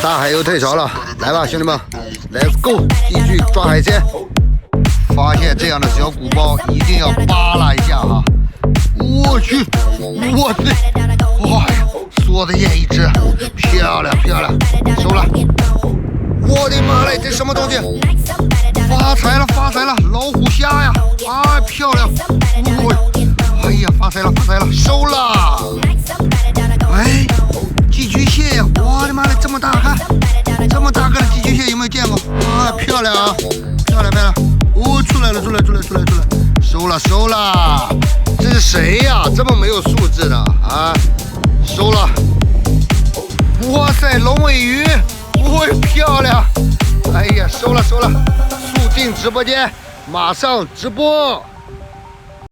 大海又退潮了，来吧，兄弟们 ，Let's go， 继续抓海鲜。发现这样的小鼓包，一定要扒拉一下哈！我去，我的，哎呀，缩的眼一只，漂亮漂亮，收了。我的妈嘞，这什么东西？发财了发财了，老虎虾呀！啊，漂亮！哎呀，发财了发财了，收了。哎，寄居蟹呀！我的妈嘞，这么大，看这么大个的寄居蟹有没有见过？啊，漂亮啊，漂亮漂亮！哦，出来了出来出来出来出来，收了收了。这是谁呀？这么没有素质的啊！收了。哇塞，龙尾鱼，哇，漂亮！哎呀，收了收了，速进直播间，马上直播。